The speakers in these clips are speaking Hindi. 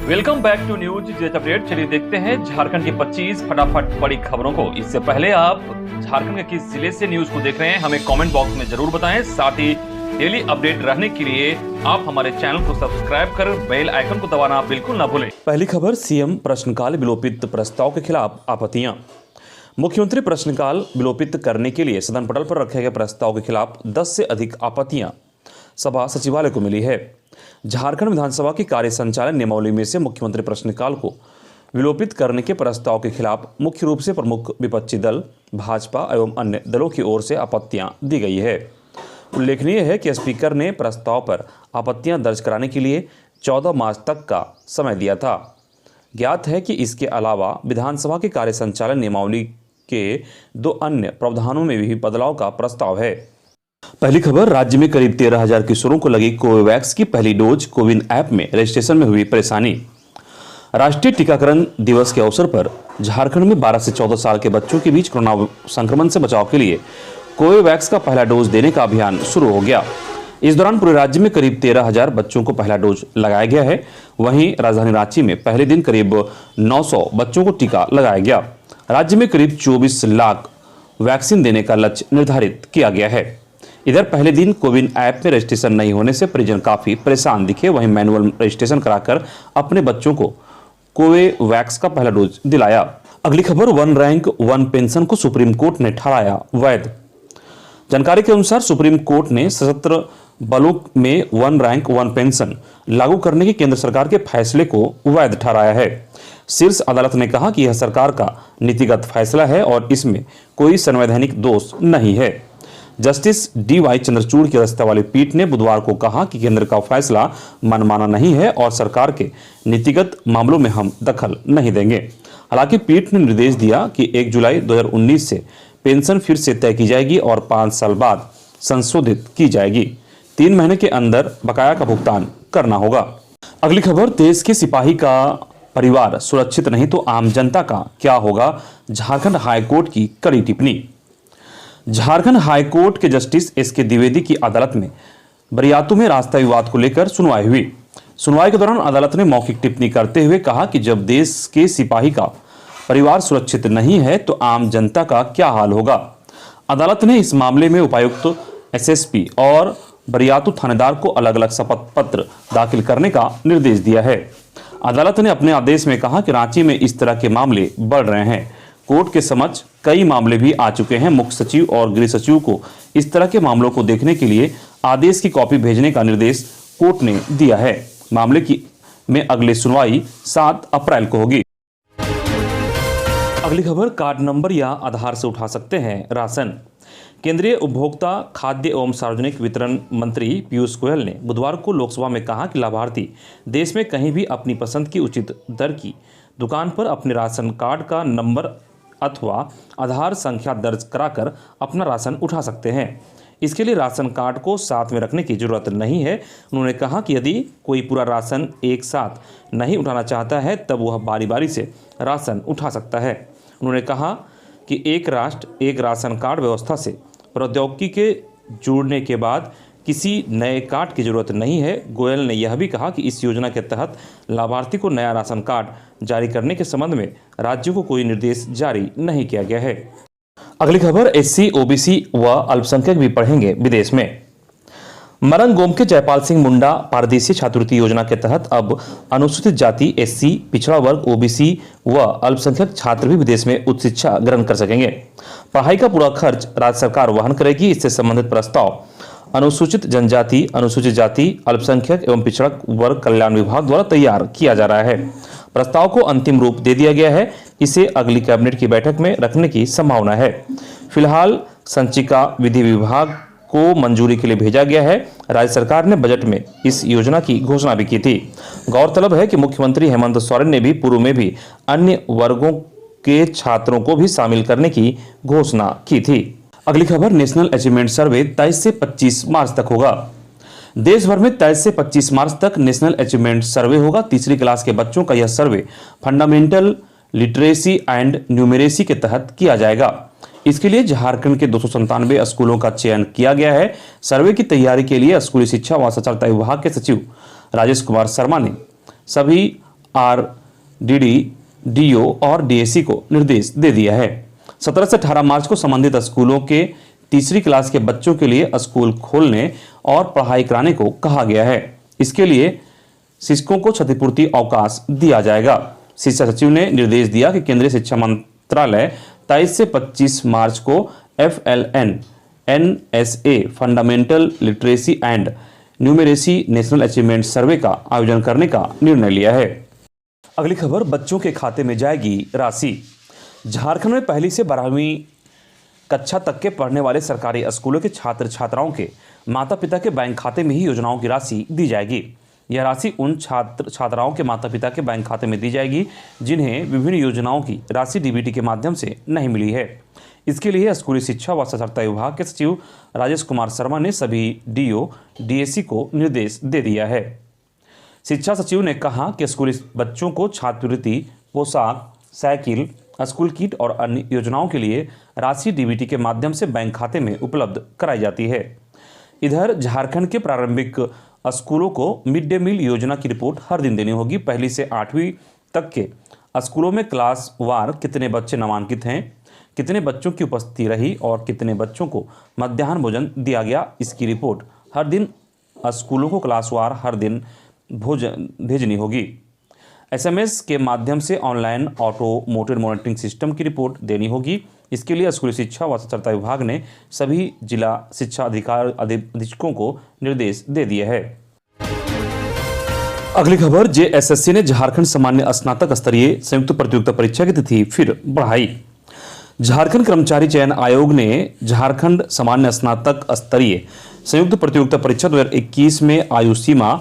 Welcome back to News Jet Update. चलिए देखते हैं झारखंड की 25 फटाफट बड़ी खबरों को। इससे पहले आप झारखंड के किस जिले से न्यूज को देख रहे हैं हमें कमेंट बॉक्स में जरूर बताएं। साथ ही डेली अपडेट रहने के लिए आप हमारे चैनल को सब्सक्राइब कर बेल आइकन को दबाना बिल्कुल ना भूलें। पहली खबर, सीएम प्रश्नकाल विलोपित प्रस्ताव के खिलाफ आपत्तियां। मुख्यमंत्री प्रश्नकाल विलोपित करने के लिए सदन पटल पर रखे गए प्रस्ताव के खिलाफ 10 से अधिक आपत्तियां सभा सचिवालय को मिली है। झारखंड विधानसभा की कार्य संचालन नियमावली में से मुख्यमंत्री प्रश्नकाल को विलोपित करने के प्रस्ताव के खिलाफ मुख्य रूप से प्रमुख विपक्षी दल भाजपा एवं अन्य दलों की ओर से आपत्तियां दी गई है। उल्लेखनीय है कि स्पीकर ने प्रस्ताव पर आपत्तियां दर्ज कराने के लिए 14 मार्च तक का समय दिया था। ज्ञात है कि इसके अलावा विधानसभा की कार्य संचालन नियमावली के 2 अन्य प्रावधानों में भी बदलाव का प्रस्ताव है। पहली खबर, राज्य में करीब 13,000 किशोरों को लगी कोवैक्स की पहली डोज। कोविन ऐप में रजिस्ट्रेशन में हुई परेशानी। राष्ट्रीय टीकाकरण दिवस के अवसर पर झारखंड में 12 से 14 साल के बच्चों के बीच कोरोना संक्रमण से बचाव के लिए कोवैक्स का पहला डोज देने का अभियान शुरू हो गया। इस दौरान पूरे राज्य में करीब 13,000 बच्चों को पहला डोज लगाया गया है। वहीं राजधानी रांची में पहले दिन करीब 900 बच्चों को टीका लगाया गया। राज्य में करीब 24 लाख वैक्सीन देने का लक्ष्य निर्धारित किया गया है। इधर पहले दिन कोविन ऐप में रजिस्ट्रेशन नहीं होने से परिजन काफी परेशान दिखे। वहीं मैनुअल रजिस्ट्रेशन कराकर अपने बच्चों को कोवैक्स का पहला डोज दिलाया। अगली खबर, 1 रैंक 1 पेंशन को सुप्रीम कोर्ट ने ठहराया वैध। जानकारी के अनुसार सुप्रीम कोर्ट ने सशस्त्र बलों में 1 रैंक 1 पेंशन लागू करने के केंद्र सरकार के फैसले को वैध ठहराया है। शीर्ष अदालत ने कहा कि यह सरकार का नीतिगत फैसला है और इसमें कोई संवैधानिक दोष नहीं है। जस्टिस DY चंद्रचूड़ की अध्यक्षता वाली पीठ ने बुधवार को कहा कि केंद्र का फैसला मनमाना नहीं है और सरकार के नीतिगत मामलों में हम दखल नहीं देंगे। हालांकि पीठ ने निर्देश दिया कि 1 जुलाई 2019 से पेंशन फिर से तय की जाएगी और 5 साल बाद संशोधित की जाएगी। 3 महीने के अंदर बकाया का भुगतान करना होगा। अगली खबर, देश के सिपाही का परिवार सुरक्षित नहीं तो आम जनता का क्या होगा। झारखंड हाईकोर्ट की कड़ी टिप्पणी। झारखंड हाईकोर्ट के जस्टिस SK द्विवेदी की अदालत में बरियातू में रास्ता विवाद को लेकर सुनवाई हुई। सुनवाई के दौरान अदालत ने मौखिक टिप्पणी करते हुए कहा कि जब देश के सिपाही का परिवार सुरक्षित नहीं है तो आम जनता का क्या हाल होगा। अदालत ने इस मामले में उपायुक्त SSP और बरियातू थानेदार को अलग अलग शपथ पत्र दाखिल करने का निर्देश दिया है। अदालत ने अपने आदेश में कहा कि रांची में इस तरह के मामले बढ़ रहे हैं। कोर्ट के समक्ष कई मामले भी आ चुके हैं। मुख्य सचिव और गृह सचिव को इस तरह के मामलों को देखने के लिए आदेश की कॉपी भेजने का निर्देश कोर्ट ने दिया है। मामले की में अगली सुनवाई 7 अप्रैल को होगी। अगली खबर, कार्ड नंबर या आधार से उठा सकते हैं राशन। केंद्रीय उपभोक्ता खाद्य एवं सार्वजनिक वितरण मंत्री पीयूष गोयल ने बुधवार को लोकसभा में कहा कि लाभार्थी देश में कहीं भी अपनी पसंद की उचित दर की दुकान पर अपने राशन कार्ड का नंबर अथवा आधार संख्या दर्ज कराकर अपना राशन उठा सकते हैं। इसके लिए राशन कार्ड को साथ में रखने की जरूरत नहीं है। उन्होंने कहा कि यदि कोई पूरा राशन एक साथ नहीं उठाना चाहता है तब वह बारी बारी से राशन उठा सकता है। उन्होंने कहा कि एक राष्ट्र एक राशन कार्ड व्यवस्था से प्रौद्योगिकी के जुड़ने के बाद किसी नए कार्ड की जरूरत नहीं है। गोयल ने यह भी कहा कि इस योजना के तहत लाभार्थी को नया राशन कार्ड जारी करने के संबंध में राज्यों को कोई निर्देश जारी नहीं किया गया है। अगली खबर, SC OBC व अल्पसंख्यक भी पढ़ेंगे विदेश में। मरंगगोम के जयपाल सिंह मुंडा पारदेशी छात्रवृत्ति योजना के तहत अब अनुसूचित जाति SC, पिछड़ा वर्ग OBC व अल्पसंख्यक छात्र भी विदेश में उच्च शिक्षा ग्रहण कर सकेंगे। पढ़ाई का पूरा खर्च राज्य सरकार वहन करेगी। इससे संबंधित प्रस्ताव अनुसूचित जनजाति, अनुसूचित जाति, अल्पसंख्यक एवं पिछड़ा वर्ग कल्याण विभाग द्वारा तैयार किया जा रहा है। प्रस्ताव को अंतिम रूप दे दिया गया है। इसे अगली कैबिनेट की बैठक में रखने की संभावना है। फिलहाल संचिका विधि विभाग को मंजूरी के लिए भेजा गया है। राज्य सरकार ने बजट में इस योजना की घोषणा भी की थी। गौरतलब है कि मुख्यमंत्री हेमंत सोरेन ने भी पूर्व में भी अन्य वर्गों के छात्रों को भी शामिल करने की घोषणा की थी। अगली खबर, नेशनल अचीवमेंट सर्वे 23 से 25 मार्च तक होगा। देश भर में 23 से 25 मार्च तक नेशनल अचीवमेंट सर्वे होगा। तीसरी क्लास के बच्चों का यह सर्वे फंडामेंटल लिटरेसी एंड न्यूमेरेसी के तहत किया जाएगा। इसके लिए झारखंड के 297 स्कूलों का चयन किया गया है। सर्वे की तैयारी के लिए स्कूली शिक्षा व साक्षरता विभाग के सचिव राजेश कुमार शर्मा ने सभी आरडीडी, डीओ और डीएससी को निर्देश दे दिया है। 17 से 18 मार्च को संबंधित स्कूलों के तीसरी क्लास के बच्चों के लिए स्कूल खोलने और पढ़ाई कराने को कहा गया है। इसके लिए शिक्षकों को क्षतिपूर्ति अवकाश दिया जाएगा। शिक्षा सचिव ने निर्देश दिया कि केंद्रीय शिक्षा मंत्रालय 23 से 25 मार्च को FLN NSA fundamental literacy and numeracy national achievement सर्वे का आयोजन करने का निर्णय लिया है। अगली खबर, बच्चों के खाते में जाएगी राशि। झारखंड में पहली से 12वीं कक्षा तक के पढ़ने वाले सरकारी स्कूलों के छात्र छात्राओं के माता पिता के बैंक खाते में ही योजनाओं की राशि दी जाएगी। यह राशि उन छात्र छात्राओं के माता पिता के बैंक खाते में दी जाएगी जिन्हें विभिन्न योजनाओं की राशि डीबीटी के माध्यम से नहीं मिली है। इसके लिए स्कूली शिक्षा व साक्षरता विभाग के सचिव राजेश कुमार शर्मा ने सभी डीओ डीएससी को निर्देश दे दिया है। शिक्षा सचिव ने कहा कि स्कूली बच्चों को छात्रवृत्ति, पोशाक, साइकिल, स्कूल किट और अन्य योजनाओं के लिए राशि डीबीटी के माध्यम से बैंक खाते में उपलब्ध कराई जाती है। इधर झारखंड के प्रारंभिक स्कूलों को मिड डे मील योजना की रिपोर्ट हर दिन देनी होगी। पहली से 8वीं तक के स्कूलों में क्लास वार कितने बच्चे नामांकित हैं, कितने बच्चों की उपस्थिति रही और कितने बच्चों को मध्याह्न भोजन दिया गया, इसकी रिपोर्ट हर दिन स्कूलों को क्लास वार हर दिन भोजन भेजनी होगी। SMS के माध्यम से ऑनलाइन ऑटोमेटेड मॉनिटरिंग सिस्टम की रिपोर्ट देनी होगी। इसके लिए स्कूली शिक्षा व साक्षरता विभाग ने सभी जिला शिक्षा अधीक्षकों को निर्देश दे दिए हैं। अगली खबर, JSSC ने झारखंड सामान्य स्नातक स्तरीय संयुक्त प्रतियोगिता परीक्षा की तिथि फिर बढ़ाई। झारखंड कर्मचारी चयन आयोग ने झारखंड सामान्य स्नातक स्तरीय संयुक्त प्रतियोगिता परीक्षा 2021 में आयु सीमा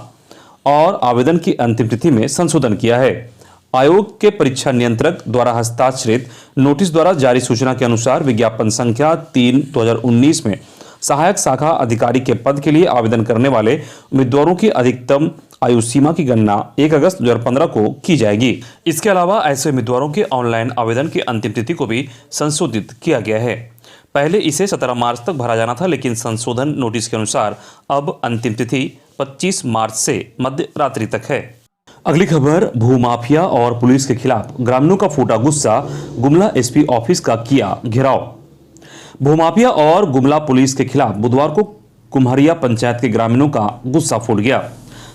और आवेदन की अंतिम तिथि में संशोधन किया है। आयोग के परीक्षा नियंत्रक द्वारा हस्ताक्षरित नोटिस द्वारा जारी सूचना के अनुसार विज्ञापन संख्या 3/2019 में सहायक शाखा अधिकारी के पद के लिए आवेदन करने वाले उम्मीदवारों की अधिकतम आयु सीमा की गणना 1 अगस्त 2015 को की जाएगी। इसके अलावा ऐसे उम्मीदवारों के ऑनलाइन आवेदन की अंतिम तिथि को भी संशोधित किया गया है। पहले इसे 17 मार्च तक भरा जाना था, लेकिन संशोधन नोटिस के अनुसार अब अंतिम तिथि 25 मार्च से मध्य रात्रि तक है। अगली खबर, भूमाफिया और पुलिस के खिलाफ ग्रामीणों का फूटा गुस्सा, गुमला एसपी ऑफिस का किया घेराव। भूमाफिया और गुमला पुलिस के खिलाफ बुधवार को कुम्हरिया पंचायत के ग्रामीणों का गुस्सा फूट गया।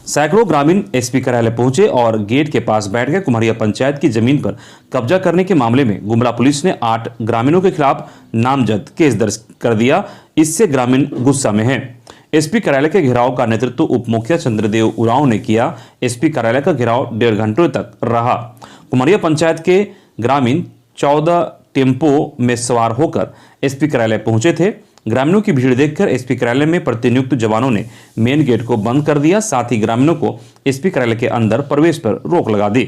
सैकड़ों ग्रामीण एसपी कार्यालय पहुंचे और गेट के पास बैठ गए। कुम्हरिया पंचायत की जमीन पर कब्जा करने के मामले में गुमला पुलिस ने 8 ग्रामीणों के खिलाफ नामजद केस दर्ज कर दिया। इससे ग्रामीण गुस्सा में हैं। एसपी कार्यालय के घेराव का नेतृत्व उप मुखिया चंद्रदेव उरांव ने किया। एसपी कार्यालय का घेराव 1.5 घंटों तक रहा। कुम्हरिया पंचायत के ग्रामीण 14 टेम्पो में सवार होकर एसपी कार्यालय पहुंचे थे। ग्रामीणों की भीड़ देखकर एसपी कार्यालय में प्रतिनियुक्त जवानों ने मेन गेट को बंद कर दिया। साथ ही ग्रामीणों को एसपी कार्यालय के अंदर प्रवेश पर रोक लगा दी।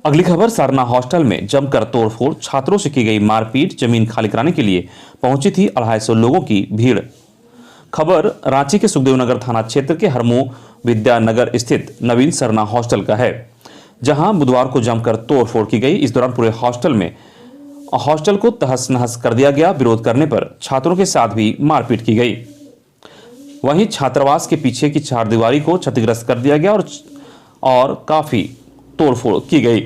अगली खबर, सरना हॉस्टल में जमकर तोड़फोड़, छात्रों से की गई मारपीट, जमीन खाली कराने के लिए पहुंची थी 250 लोगों की भीड़। खबर रांची के सुखदेवनगर थाना क्षेत्र के हरमो विद्यानगर स्थित नवीन सरना हॉस्टल का है, जहां बुधवार को जमकर तोड़फोड़ की गई। इस दौरान पूरे हॉस्टल को तहस नहस कर दिया गया। विरोध करने पर छात्रों के साथ भी मारपीट की गई। वहीं छात्रावास के पीछे की चारदीवारी को क्षतिग्रस्त कर दिया गया और काफी तोड़फोड़ की गई।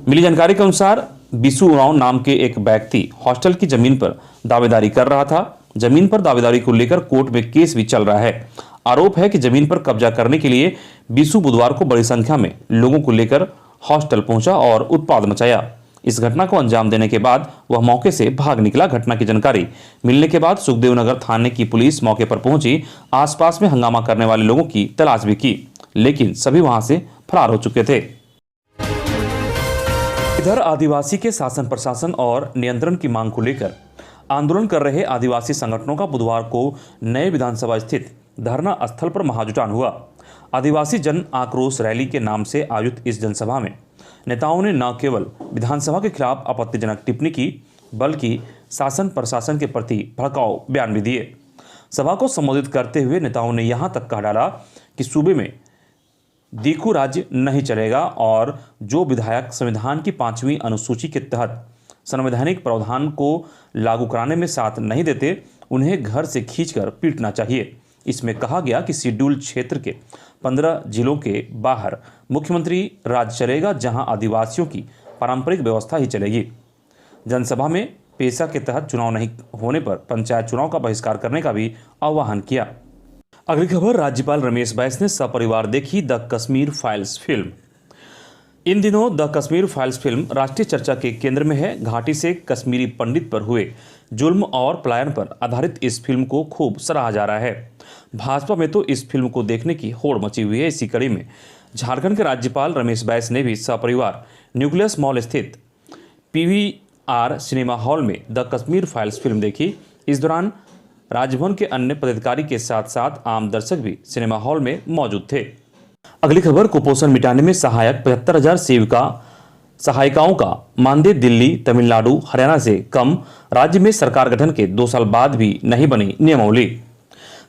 मिली जानकारी के अनुसार बिशु उरांव नाम के एक व्यक्ति हॉस्टल की जमीन पर दावेदारी कर रहा था। जमीन पर दावेदारी को लेकर कोर्ट में केस भी चल रहा है। आरोप है कि जमीन पर कब्जा करने के लिए बिशु बुधवार को बड़ी संख्या में लोगों को लेकर हॉस्टल पहुंचा और उत्पात मचाया। इस घटना को अंजाम देने के बाद वह मौके से भाग निकला। घटना की जानकारी मिलने के बाद सुखदेवनगर थाने की पुलिस मौके पर पहुंची। आसपास में हंगामा करने वाले लोगों की तलाश भी की, लेकिन सभी वहां से फरार हो चुके थे। इधर आदिवासी के शासन प्रशासन और नियंत्रण की मांग को लेकर आंदोलन कर रहे आदिवासी संगठनों का बुधवार को नए विधानसभा स्थित धरना स्थल पर महाजुटान हुआ। आदिवासी जन आक्रोश रैली के नाम से आयोजित इस जनसभा में नेताओं ने न केवल विधानसभा के खिलाफ आपत्तिजनक टिप्पणी की, बल्कि शासन प्रशासन के प्रति भड़काऊ बयान भी दिए। सभा को संबोधित करते हुए नेताओं ने यहां तक कह डाला कि सूबे में दीकू राज्य नहीं चलेगा और जो विधायक संविधान की 5वीं अनुसूची के तहत संवैधानिक प्रावधान को लागू कराने में साथ नहीं देते, उन्हें घर से खींचकर पीटना चाहिए। इसमें कहा गया कि शेड्यूल क्षेत्र के 15 जिलों के बाहर मुख्यमंत्री राज चलेगा जहां आदिवासियों की पारंपरिक व्यवस्था ही चलेगी। जनसभा में पेशा के तहत चुनाव नहीं होने पर पंचायत चुनाव का बहिष्कार करने का भी आह्वान किया। अगली खबर, राज्यपाल रमेश बैस ने सपरिवार देखी द कश्मीर फाइल्स फिल्म। इन दिनों द कश्मीर फाइल्स फिल्म राष्ट्रीय चर्चा के केंद्र में है। घाटी से कश्मीरी पंडित पर हुए जुल्म और पलायन पर आधारित इस फिल्म को खूब सराहा जा रहा है। भाजपा में तो इस फिल्म को देखने की होड़ मची हुई है। इसी कड़ी में झारखंड के राज्यपाल रमेश बैस ने भी सपरिवार न्यूक्लियस मॉल स्थित PVR सिनेमा हॉल में द कश्मीर फाइल्स फिल्म देखी। इस दौरान राजभवन के अन्य पदाधिकारी के साथ साथ आम दर्शक भी सिनेमा हॉल में मौजूद थे। अगली खबर, कुपोषण मिटाने में सहायक 75,000 सहायिकाओं का मानदेय दिल्ली, तमिलनाडु, हरियाणा से कम। राज्य में सरकार गठन के 2 साल बाद भी नहीं बनी नियमावली।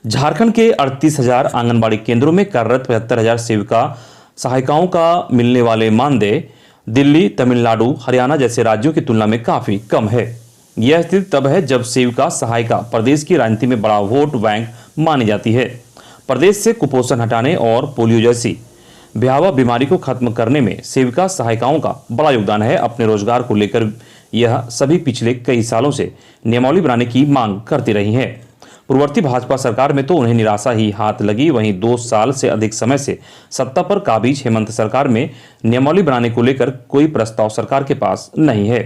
झारखंड के 38,000 आंगनबाड़ी केंद्रों में कार्यरत 75,000 सहायिकाओं का मिलने वाले मानदेय दिल्ली, तमिलनाडु, हरियाणा जैसे राज्यों की तुलना में काफी कम है। यह स्थिति तब है जब सेविका सहायिका प्रदेश की राजनीति में बड़ा वोट बैंक मानी जाती है। प्रदेश से कुपोषण हटाने और पोलियो जैसी भयावह बीमारी को खत्म करने में सेविका सहायिकाओं का बड़ा योगदान है। अपने रोजगार को लेकर यह सभी पिछले कई सालों से नियमावली बनाने की मांग करती रही हैं। पूर्ववर्ती भाजपा सरकार में तो उन्हें निराशा ही हाथ लगी। वहीं 2 साल से अधिक समय से सत्ता पर काबिज हेमंत सरकार में नियमावली बनाने को लेकर कोई प्रस्ताव सरकार के पास नहीं है।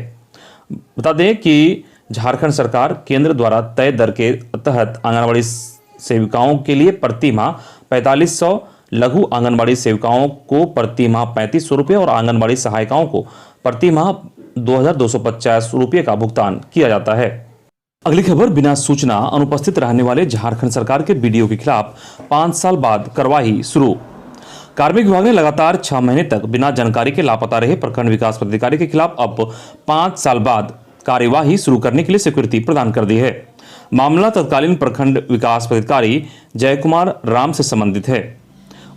बता दें कि झारखंड सरकार केंद्र द्वारा तय दर के तहत आंगनबाड़ी सेविकाओं के लिए प्रति माह 4500, लघु आंगनबाड़ी सेविकाओं को प्रति माह 3500 रुपये और आंगनबाड़ी सहायिकाओं को प्रति माह 2250 रुपये का भुगतान किया जाता है। अगली खबर, बिना सूचना अनुपस्थित रहने वाले झारखंड सरकार के BDO के खिलाफ 5 साल बाद कार्रवाई शुरू। कार्मिक विभाग ने लगातार 6 महीने तक बिना जानकारी के लापता रहे प्रखंड विकास पदाधिकारी के खिलाफ अब 5 साल बाद कार्यवाही शुरू करने के लिए स्वीकृति प्रदान कर दी है। मामला तत्कालीन प्रखंड विकास पदाधिकारी जय कुमार राम से संबंधित है।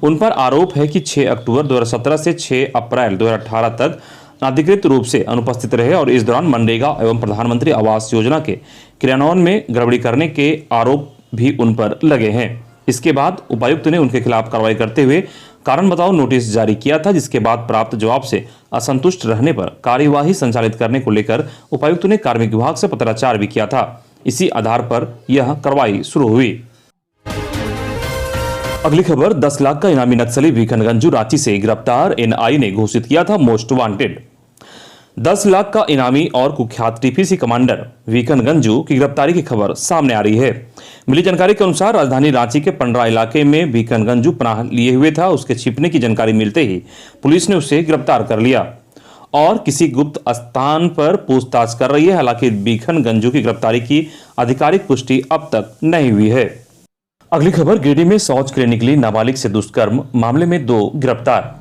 उन पर आरोप है कि 6 अक्टूबर 2017 से 6 अप्रैल 2018 तक अनाधिकृत रूप से अनुपस्थित रहे और इस दौरान मनरेगा एवं प्रधानमंत्री आवास योजना के क्रियान्वयन में गड़बड़ी करने के आरोप भी उन पर लगे हैं। इसके बाद उपायुक्त ने उनके खिलाफ कार्रवाई करते हुए कारण बताओ नोटिस जारी किया था, जिसके बाद प्राप्त जवाब से असंतुष्ट रहने पर कार्यवाही संचालित करने को लेकर उपायुक्त ने कार्मिक विभाग से पत्राचार भी किया था। इसी आधार पर यह कार्रवाई शुरू हुई। अगली खबर, 10 लाख का इनामी नक्सली वीकन गंजू रांची से गिरफ्तार। NIA ने घोषित किया था मोस्ट वांटेड। 10 लाख का इनामी और कुख्यात TPC कमांडर वीकन गंजू की गिरफ्तारी की खबर सामने आ रही है। मिली जानकारी के अनुसार राजधानी रांची के पंडरा इलाके में वीकन गंजू पनाह लिए हुए था। उसके छिपने की जानकारी मिलते ही पुलिस ने उसे गिरफ्तार कर लिया और किसी गुप्त स्थान पर पूछताछ कर रही है। हालांकि वीकन गंजू की गिरफ्तारी की आधिकारिक पुष्टि अब तक नहीं हुई है। अगली खबर, गिरिडीह में शौच के लिए निकली नाबालिग से दुष्कर्म, मामले में 2 गिरफ्तार।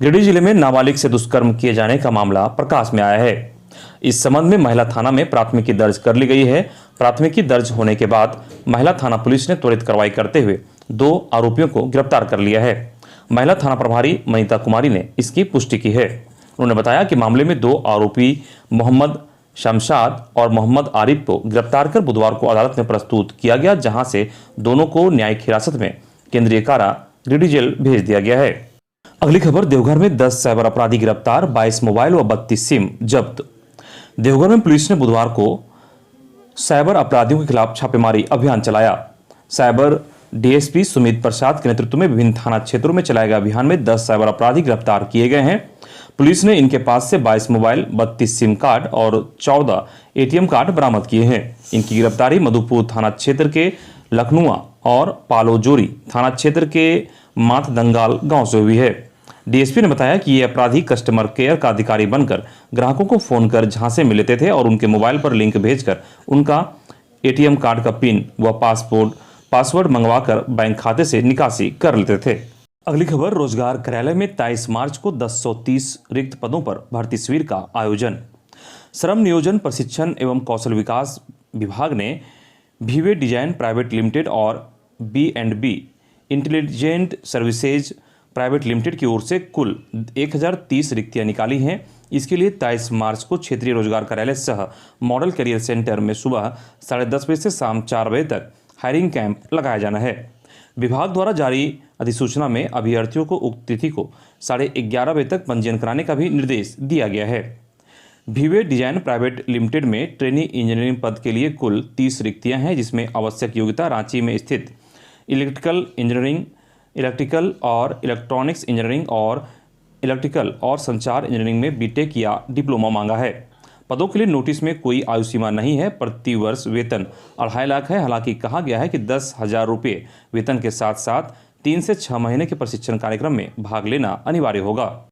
गिरिडीह जिले में नाबालिग से दुष्कर्म किए जाने का मामला प्रकाश में आया है। इस संबंध में महिला थाना में प्राथमिकी दर्ज कर ली गई है। प्राथमिकी दर्ज होने के बाद महिला थाना पुलिस ने त्वरित कार्रवाई करते हुए 2 आरोपियों को गिरफ्तार कर लिया है। महिला थाना प्रभारी मनीता कुमारी ने इसकी पुष्टि की है। उन्होंने बताया कि मामले में 2 आरोपी मोहम्मद शमशाद और मोहम्मद आरिफ को गिरफ्तार कर बुधवार को अदालत में प्रस्तुत किया गया, जहां से दोनों को न्यायिक हिरासत में केंद्रीय कारा गिरिडीह जेल भेज दिया गया है। अगली खबर, देवघर में 10 साइबर अपराधी गिरफ्तार, 22 मोबाइल व 32 सिम जब्त। देवघर में पुलिस ने बुधवार को साइबर अपराधियों के खिलाफ छापेमारी अभियान चलाया। साइबर DSP सुमित प्रसाद के नेतृत्व में विभिन्न थाना क्षेत्रों में चलाए गए अभियान में 10 साइबर अपराधी गिरफ्तार किए गए हैं। पुलिस ने इनके पास से 22 मोबाइल, 32 सिम कार्ड और 14 ATM कार्ड बरामद किए हैं। इनकी गिरफ्तारी मधुपुर थाना क्षेत्र के लखनुआ और पालोजोरी थाना क्षेत्र के मातदंगाल गांव से हुई है। DSP ने बताया कि ये अपराधी कस्टमर केयर का अधिकारी बनकर ग्राहकों को फोन कर झांसे में लेते थे और उनके मोबाइल पर लिंक भेजकर उनका ATM कार्ड का पिन व पासवर्ड मंगवाकर बैंक खाते से निकासी कर लेते थे। अगली खबर, रोजगार कार्यालय में 23 मार्च को 1030 रिक्त पदों पर भर्ती शिविर का आयोजन। श्रम नियोजन प्रशिक्षण एवं कौशल विकास विभाग ने भीवे डिजाइन प्राइवेट लिमिटेड और B&B intelligent services private limited की ओर से कुल 1030 रिक्तियां निकाली हैं। इसके लिए 23 मार्च को क्षेत्रीय रोजगार कार्यालय सह मॉडल करियर सेंटर में सुबह 10:30 बजे से शाम 4 बजे तक हायरिंग कैंप लगाया जाना है। विभाग द्वारा जारी अधिसूचना में अभ्यर्थियों को उक्त तिथि को 11:30 बजे तक पंजीयन कराने का भी निर्देश दिया गया है। भिवे डिजाइन प्राइवेट लिमिटेड में ट्रेनी इंजीनियरिंग पद के लिए कुल 30 रिक्तियां हैं, जिसमें आवश्यक योग्यता रांची में स्थित इलेक्ट्रिकल इंजीनियरिंग, इलेक्ट्रिकल और इलेक्ट्रॉनिक्स इंजीनियरिंग और इलेक्ट्रिकल और संचार इंजीनियरिंग में बीटेक या डिप्लोमा मांगा है। पदों के लिए नोटिस में कोई आयु सीमा नहीं है। प्रति वर्ष वेतन 2.5 लाख है। हालांकि कहा गया है कि 10,000 रुपये वेतन के साथ साथ 3 से 6 महीने के प्रशिक्षण कार्यक्रम में भाग लेना अनिवार्य होगा।